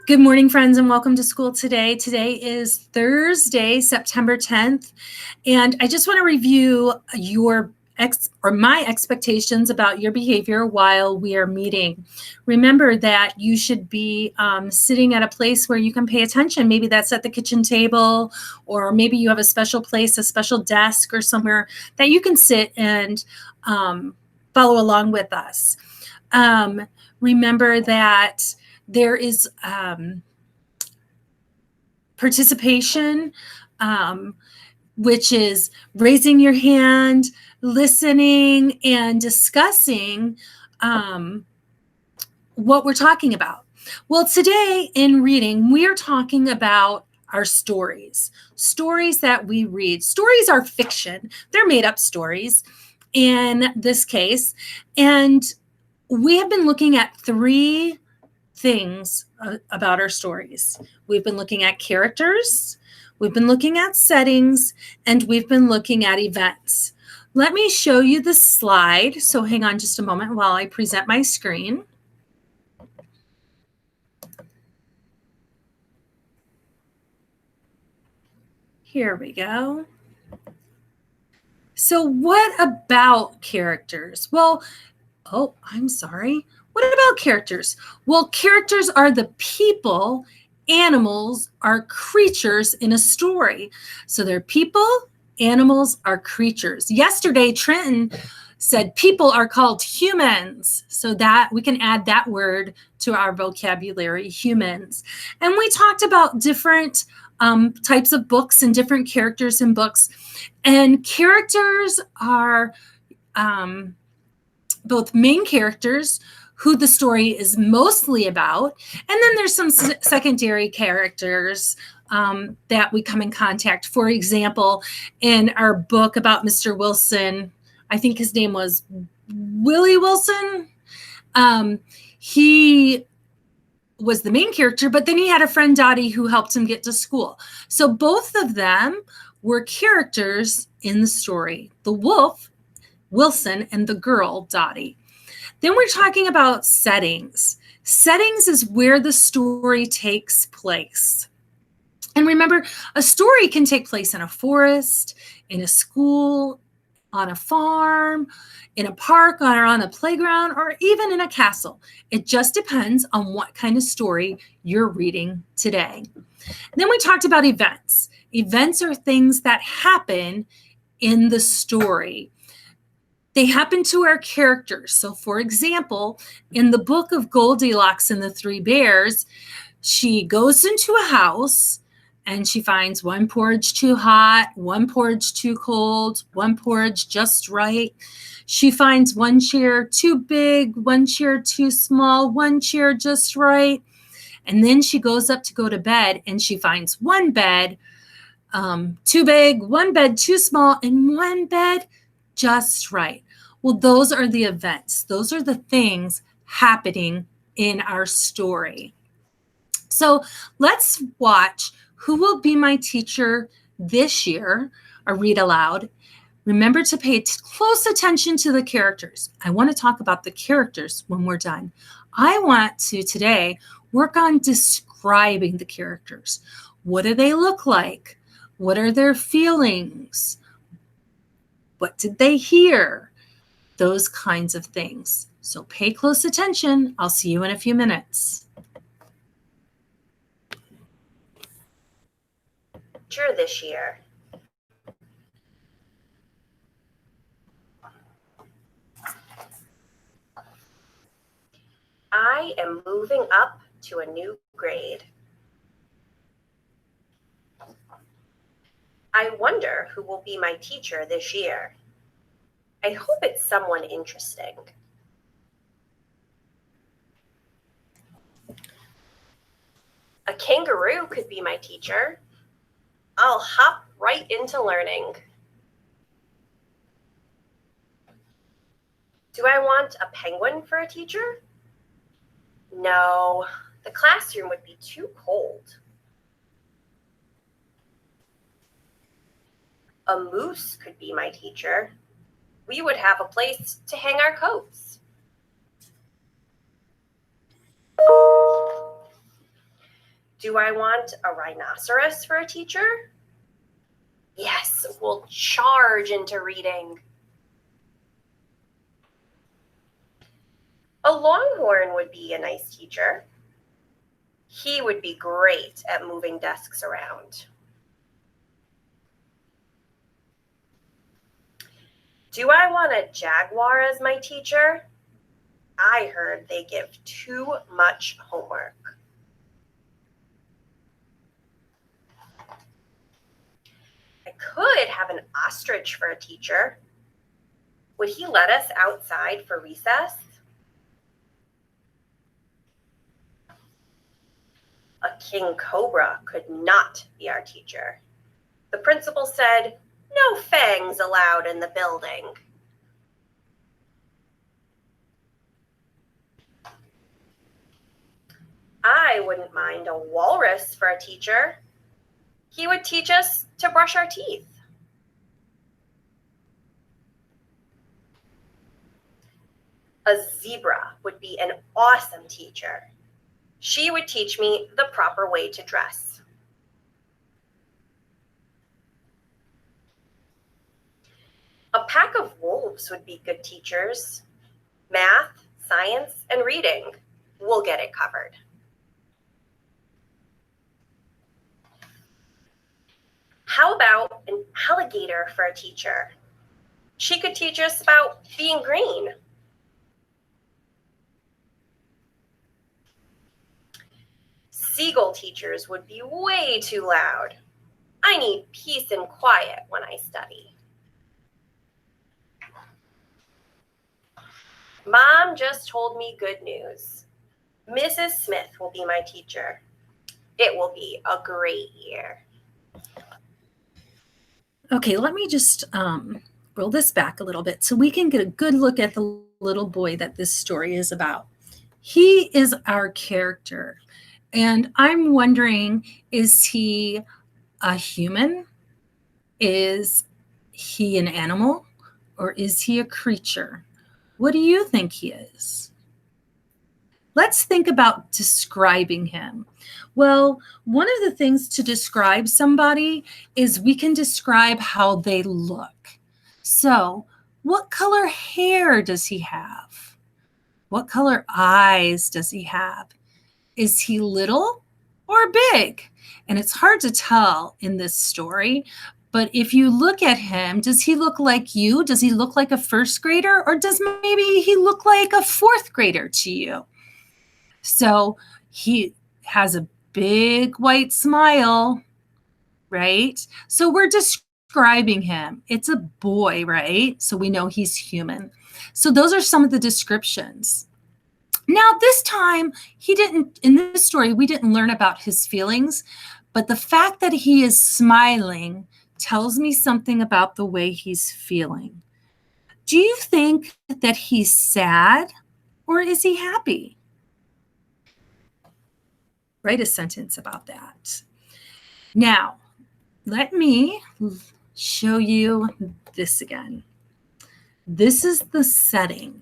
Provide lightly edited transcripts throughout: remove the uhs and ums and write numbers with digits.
Good morning, friends, and welcome to school today. Today is Thursday, September 10th, and I just want to review my expectations about your behavior while we are meeting. Remember that you should be sitting at a place where you can pay attention. Maybe that's at the kitchen table, or maybe you have a special place, a special desk, or somewhere that you can sit and follow along with us. Remember that there is participation, which is raising your hand, listening, and discussing what we're talking about. Well, today in reading, we are talking about our stories that we read. Stories are fiction. They're made up stories in this case. And we have been looking at three things about our stories. We've been looking at characters, we've been looking at settings, and we've been looking at events. Let me show you the slide. So hang on just a moment while I present my screen. Here we go. So what about characters? Well, I'm sorry. What about characters? Well, characters are the people, animals are creatures in a story. So they're people, animals are creatures. Yesterday, Trenton said people are called humans. So that we can add that word to our vocabulary, humans. And we talked about different types of books and different characters in books. And characters are both main characters, who the story is mostly about, and then there's some secondary characters that we come in contact. For example, in our book about Mr. Wilson, I think his name was Willie Wilson. He was the main character, but then he had a friend, Dottie, who helped him get to school. So both of them were characters in the story. The wolf, Wilson, and the girl, Dottie. Then we're talking about settings. Settings is where the story takes place. And remember, a story can take place in a forest, in a school, on a farm, in a park, or on a playground, or even in a castle. It just depends on what kind of story you're reading today. Then we talked about events. Events are things that happen in the story. They happen to our characters. So for example, in the book of Goldilocks and the Three Bears, she goes into a house and she finds one porridge too hot, one porridge too cold, one porridge just right. She finds one chair too big, one chair too small, one chair just right. And then she goes up to go to bed and she finds one bed too big, one bed too small, and one bed just right. Well, those are the events. Those are the things happening in our story. So let's watch Who Will Be My Teacher this year, a read aloud. Remember to pay close attention to the characters. I want to talk about the characters when we're done. I want to today work on describing the characters. What do they look like? What are their feelings? What did they hear? Those kinds of things. So pay close attention. I'll see you in a few minutes. This year. I am moving up to a new grade. I wonder who will be my teacher this year. I hope it's someone interesting. A kangaroo could be my teacher. I'll hop right into learning. Do I want a penguin for a teacher? No, the classroom would be too cold. A moose could be my teacher. We would have a place to hang our coats. Do I want a rhinoceros for a teacher? Yes, we'll charge into reading. A longhorn would be a nice teacher. He would be great at moving desks around. Do I want a jaguar as my teacher? I heard they give too much homework. I could have an ostrich for a teacher. Would he let us outside for recess? A king cobra could not be our teacher. The principal said, "No fangs allowed in the building." I wouldn't mind a walrus for a teacher. He would teach us to brush our teeth. A zebra would be an awesome teacher. She would teach me the proper way to dress. A pack of wolves would be good teachers. Math, science, and reading. We'll get it covered. How about an alligator for a teacher? She could teach us about being green. Seagull teachers would be way too loud. I need peace and quiet when I study. Mom just told me good news. Mrs. Smith will be my teacher. It will be a great year. Okay, let me just roll this back a little bit so we can get a good look at the little boy that this story is about. He is our character, and I'm wondering, is he a human? Is he an animal? Or is he a creature? What do you think he is? Let's think about describing him. Well, one of the things to describe somebody is we can describe how they look. So, what color hair does he have? What color eyes does he have? Is he little or big? And it's hard to tell in this story, but if you look at him, does he look like you? Does he look like a first grader, or does maybe he look like a fourth grader to you? So he has a big white smile, right? So we're describing him. It's a boy, right? So we know he's human. So those are some of the descriptions. Now, this time, in this story, we didn't learn about his feelings, but the fact that he is smiling tells me something about the way he's feeling. Do you think that he's sad, or is he happy? Write a sentence about that. Now, let me show you this again. This is the setting.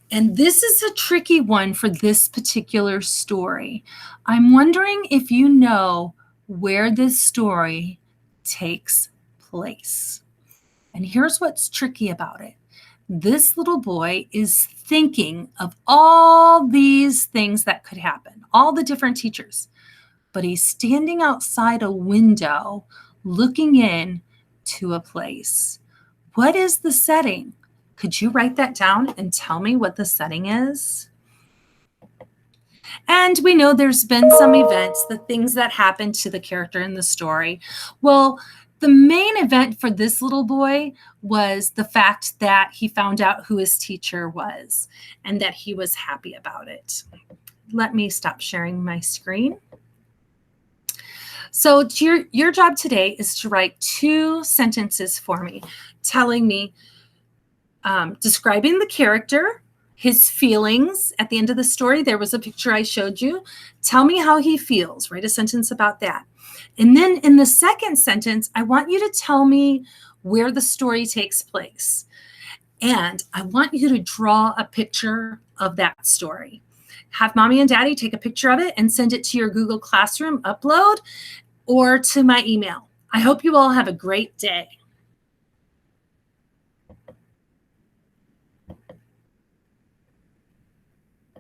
And this is a tricky one for this particular story. I'm wondering if you know where this story takes place. And here's what's tricky about it. This little boy is thinking of all these things that could happen, all the different teachers. But he's standing outside a window looking in to a place. What is the setting? Could you write that down and tell me what the setting is? And we know there's been some events, the things that happened to the character in the story. Well, the main event for this little boy was the fact that he found out who his teacher was and that he was happy about it. Let me stop sharing my screen. So your job today is to write 2 sentences for me, telling me, describing the character, his feelings. At the end of the story, there was a picture I showed you. Tell me how he feels. Write a sentence about that. And then in the second sentence, I want you to tell me where the story takes place. And I want you to draw a picture of that story. have mommy and daddy take a picture of it and send it to your Google Classroom upload or to my email. I hope you all have a great day.